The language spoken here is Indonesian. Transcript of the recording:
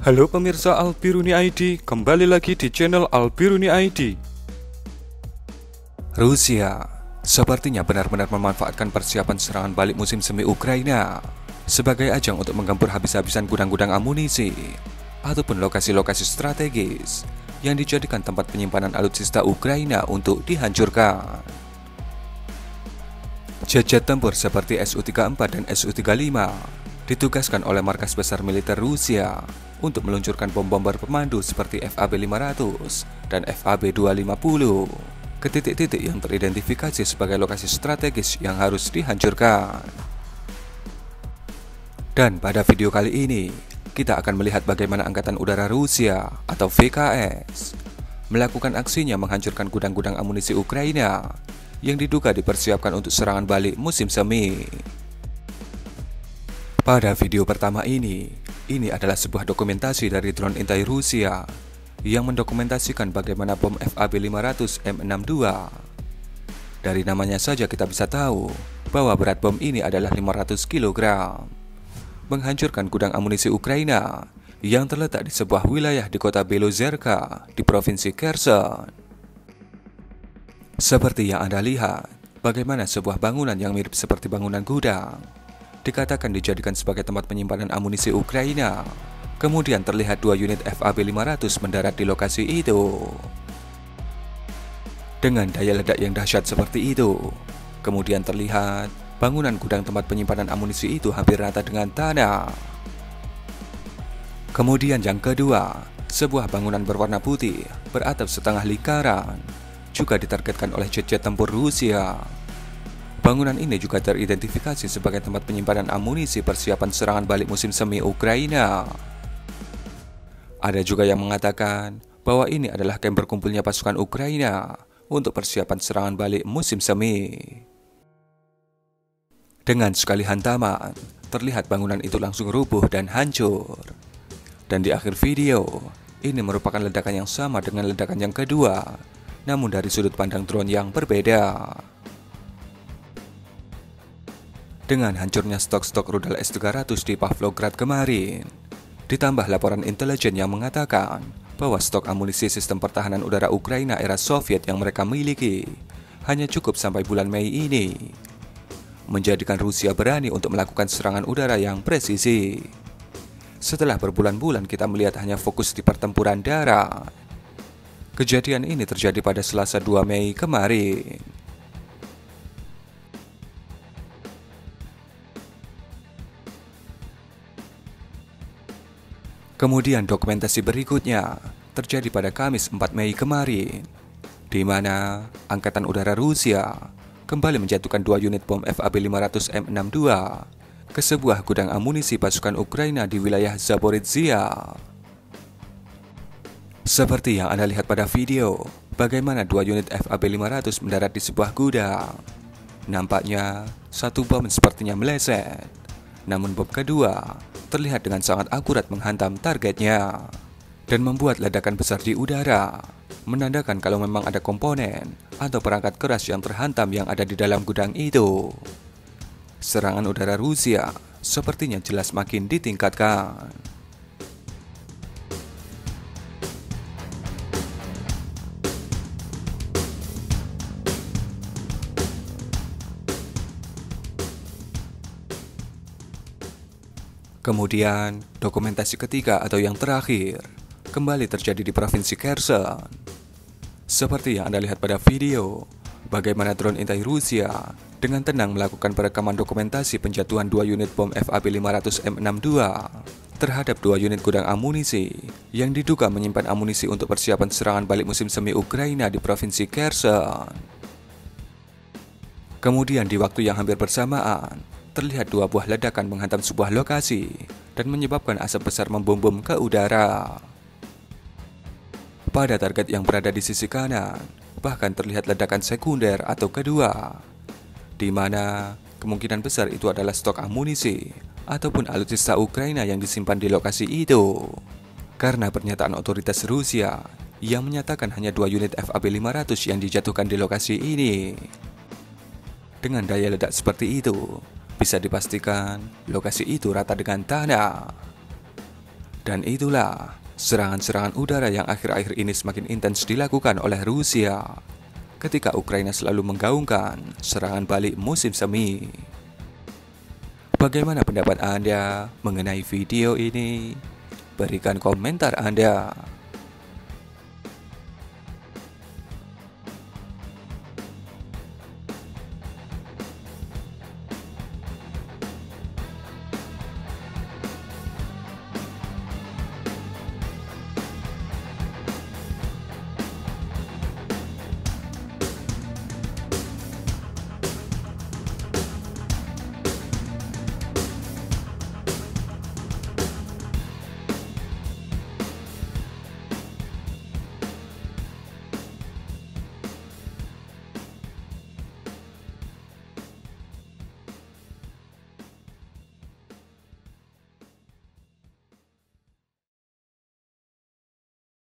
Halo pemirsa Albiruni ID, kembali lagi di channel Albiruni ID. Rusia sepertinya benar-benar memanfaatkan persiapan serangan balik musim semi Ukraina sebagai ajang untuk menggempur habis-habisan gudang-gudang amunisi ataupun lokasi-lokasi strategis yang dijadikan tempat penyimpanan alutsista Ukraina untuk dihancurkan. Jet-jet tempur seperti Su-34 dan Su-35 ditugaskan oleh markas besar militer Rusia untuk meluncurkan bom-bomber pemandu seperti FAB-500 dan FAB-250 ke titik-titik yang teridentifikasi sebagai lokasi strategis yang harus dihancurkan. Dan pada video kali ini, kita akan melihat bagaimana Angkatan Udara Rusia atau VKS melakukan aksinya menghancurkan gudang-gudang amunisi Ukraina yang diduga dipersiapkan untuk serangan balik musim semi. Pada video pertama ini adalah sebuah dokumentasi dari drone intai Rusia yang mendokumentasikan bagaimana bom FAB-500 M62. Dari namanya saja kita bisa tahu bahwa berat bom ini adalah 500 kg. Menghancurkan gudang amunisi Ukraina yang terletak di sebuah wilayah di kota Belozerka di provinsi Kherson. Seperti yang Anda lihat, bagaimana sebuah bangunan yang mirip seperti bangunan gudang dikatakan dijadikan sebagai tempat penyimpanan amunisi Ukraina. Kemudian terlihat 2 unit FAB-500 mendarat di lokasi itu. Dengan daya ledak yang dahsyat seperti itu, kemudian terlihat bangunan gudang tempat penyimpanan amunisi itu hampir rata dengan tanah. Kemudian yang kedua, sebuah bangunan berwarna putih beratap setengah lingkaran juga ditargetkan oleh jet-jet tempur Rusia. Bangunan ini juga teridentifikasi sebagai tempat penyimpanan amunisi persiapan serangan balik musim semi Ukraina. Ada juga yang mengatakan bahwa ini adalah kamp berkumpulnya pasukan Ukraina untuk persiapan serangan balik musim semi. Dengan sekali hantaman, terlihat bangunan itu langsung rubuh dan hancur. Dan di akhir video, ini merupakan ledakan yang sama dengan ledakan yang kedua, namun dari sudut pandang drone yang berbeda. Dengan hancurnya stok-stok rudal S-300 di Pavlograd kemarin, ditambah laporan intelijen yang mengatakan bahwa stok amunisi sistem pertahanan udara Ukraina era Soviet yang mereka miliki hanya cukup sampai bulan Mei ini, menjadikan Rusia berani untuk melakukan serangan udara yang presisi. Setelah berbulan-bulan kita melihat hanya fokus di pertempuran darat. Kejadian ini terjadi pada Selasa 2 Mei kemarin. Kemudian dokumentasi berikutnya terjadi pada Kamis 4 Mei kemarin, di mana Angkatan Udara Rusia kembali menjatuhkan 2 unit bom FAB-500 M62 ke sebuah gudang amunisi pasukan Ukraina di wilayah Zaporizhia. Seperti yang Anda lihat pada video, bagaimana 2 unit FAB-500 mendarat di sebuah gudang. Nampaknya satu bom sepertinya meleset, namun bom kedua terlihat dengan sangat akurat menghantam targetnya dan membuat ledakan besar di udara, menandakan kalau memang ada komponen atau perangkat keras yang terhantam yang ada di dalam gudang itu. Serangan udara Rusia sepertinya jelas makin ditingkatkan. Kemudian, dokumentasi ketiga atau yang terakhir kembali terjadi di provinsi Kherson. Seperti yang Anda lihat pada video, bagaimana drone intai Rusia dengan tenang melakukan perekaman dokumentasi penjatuhan 2 unit bom FAB-500 M62 terhadap 2 unit gudang amunisi yang diduga menyimpan amunisi untuk persiapan serangan balik musim semi Ukraina di provinsi Kherson. Kemudian di waktu yang hampir bersamaan, terlihat 2 buah ledakan menghantam sebuah lokasi dan menyebabkan asap besar membumbung ke udara. Pada target yang berada di sisi kanan, bahkan terlihat ledakan sekunder atau kedua, di mana kemungkinan besar itu adalah stok amunisi ataupun alutsista Ukraina yang disimpan di lokasi itu. Karena pernyataan otoritas Rusia yang menyatakan hanya 2 unit FAB-500 yang dijatuhkan di lokasi ini. Dengan daya ledak seperti itu, bisa dipastikan lokasi itu rata dengan tanah. Dan itulah serangan-serangan udara yang akhir-akhir ini semakin intens dilakukan oleh Rusia ketika Ukraina selalu menggaungkan serangan balik musim semi. Bagaimana pendapat Anda mengenai video ini? Berikan komentar Anda.